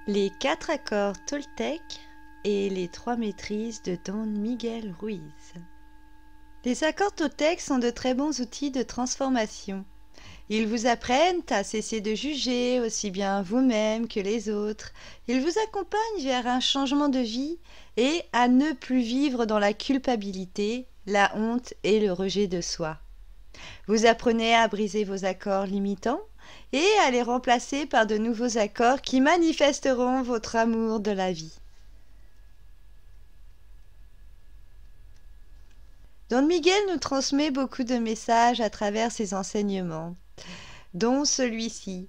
Les 4 accords Toltec et les 3 maîtrises de Don Miguel Ruiz. Les accords Toltec sont de très bons outils de transformation. Ils vous apprennent à cesser de juger aussi bien vous-même que les autres. Ils vous accompagnent vers un changement de vie et à ne plus vivre dans la culpabilité, la honte et le rejet de soi. Vous apprenez à briser vos accords limitants et à les remplacer par de nouveaux accords qui manifesteront votre amour de la vie. Don Miguel nous transmet beaucoup de messages à travers ses enseignements, dont celui-ci.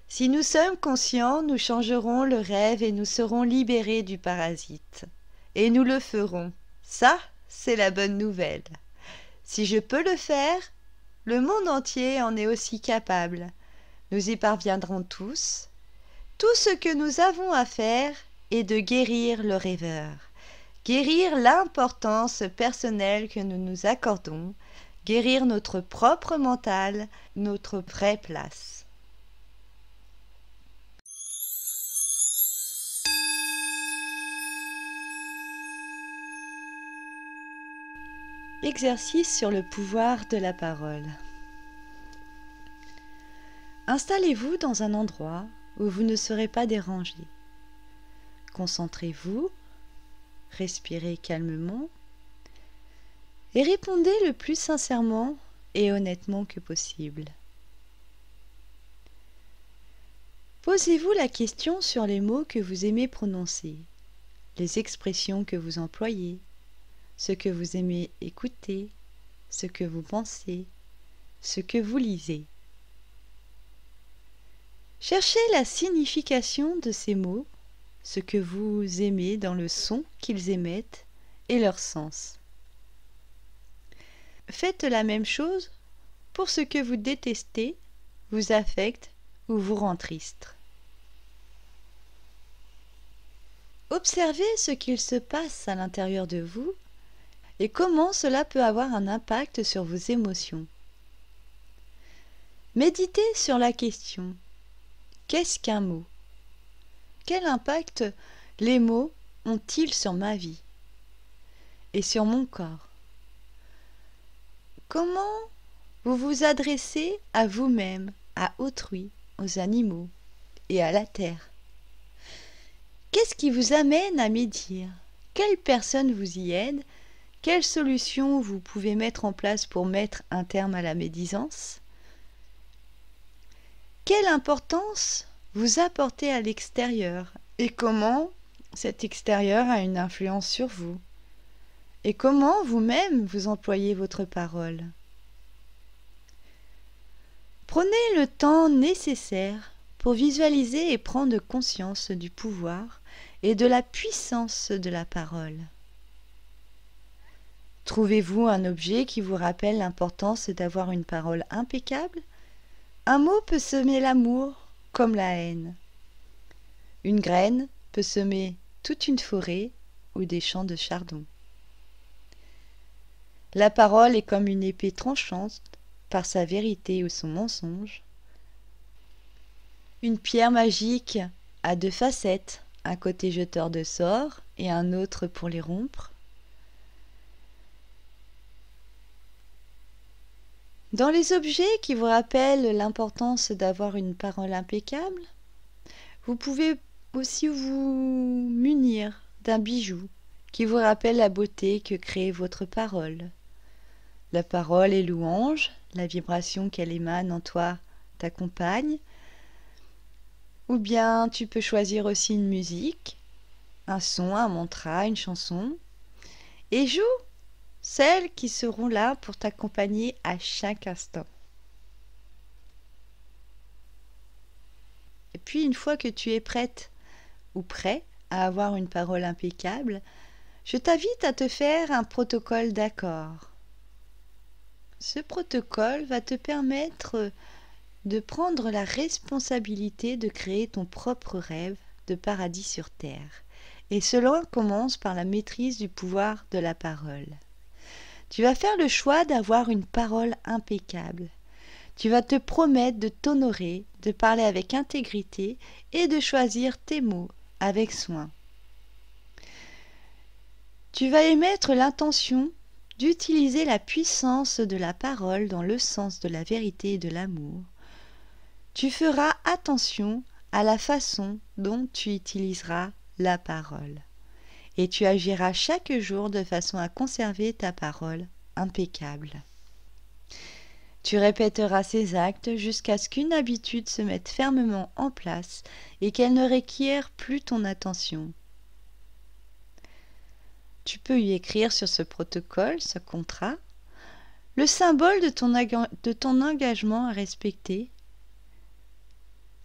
Si nous sommes conscients, nous changerons le rêve et nous serons libérés du parasite. Et nous le ferons. Ça, c'est la bonne nouvelle. Si je peux le faire, le monde entier en est aussi capable. Nous y parviendrons tous. Tout ce que nous avons à faire est de guérir le rêveur. Guérir l'importance personnelle que nous nous accordons, guérir notre propre mental, notre vraie place. Exercice sur le pouvoir de la parole. Installez-vous dans un endroit où vous ne serez pas dérangé. Concentrez-vous, respirez calmement et répondez le plus sincèrement et honnêtement que possible. Posez-vous la question sur les mots que vous aimez prononcer, les expressions que vous employez, ce que vous aimez écouter, ce que vous pensez, ce que vous lisez. Cherchez la signification de ces mots, ce que vous aimez dans le son qu'ils émettent et leur sens. Faites la même chose pour ce que vous détestez, vous affecte ou vous rend triste. Observez ce qu'il se passe à l'intérieur de vous et comment cela peut avoir un impact sur vos émotions. Méditez sur la question: qu'est-ce qu'un mot? Quel impact les mots ont-ils sur ma vie et sur mon corps? Comment vous vous adressez à vous-même, à autrui, aux animaux et à la terre? Qu'est-ce qui vous amène à médire? Quelle personne vous y aide? Quelles solutions vous pouvez mettre en place pour mettre un terme à la médisance? Quelle importance vous apportez à l'extérieur et comment cet extérieur a une influence sur vous? Et comment vous-même vous employez votre parole? Prenez le temps nécessaire pour visualiser et prendre conscience du pouvoir et de la puissance de la parole. Trouvez-vous un objet qui vous rappelle l'importance d'avoir une parole impeccable? Un mot peut semer l'amour comme la haine. Une graine peut semer toute une forêt ou des champs de chardon. La parole est comme une épée tranchante par sa vérité ou son mensonge. Une pierre magique a 2 facettes, un côté jeteur de sorts et un autre pour les rompre. Dans les objets qui vous rappellent l'importance d'avoir une parole impeccable, vous pouvez aussi vous munir d'un bijou qui vous rappelle la beauté que crée votre parole. La parole est louange, la vibration qu'elle émane en toi t'accompagne. Ou bien tu peux choisir aussi une musique, un son, un mantra, une chanson, et joue celles qui seront là pour t'accompagner à chaque instant. Et puis une fois que tu es prête ou prêt à avoir une parole impeccable, je t'invite à te faire un protocole d'accord. Ce protocole va te permettre de prendre la responsabilité de créer ton propre rêve de paradis sur terre. Et cela commence par la maîtrise du pouvoir de la parole. Tu vas faire le choix d'avoir une parole impeccable. Tu vas te promettre de t'honorer, de parler avec intégrité et de choisir tes mots avec soin. Tu vas émettre l'intention d'utiliser la puissance de la parole dans le sens de la vérité et de l'amour. Tu feras attention à la façon dont tu utiliseras la parole. Et tu agiras chaque jour de façon à conserver ta parole impeccable. Tu répéteras ces actes jusqu'à ce qu'une habitude se mette fermement en place et qu'elle ne requiert plus ton attention. Tu peux y écrire sur ce protocole, ce contrat, le symbole de ton engagement à respecter,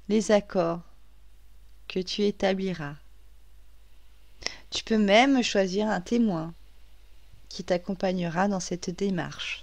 les accords que tu établiras. Tu peux même choisir un témoin qui t'accompagnera dans cette démarche.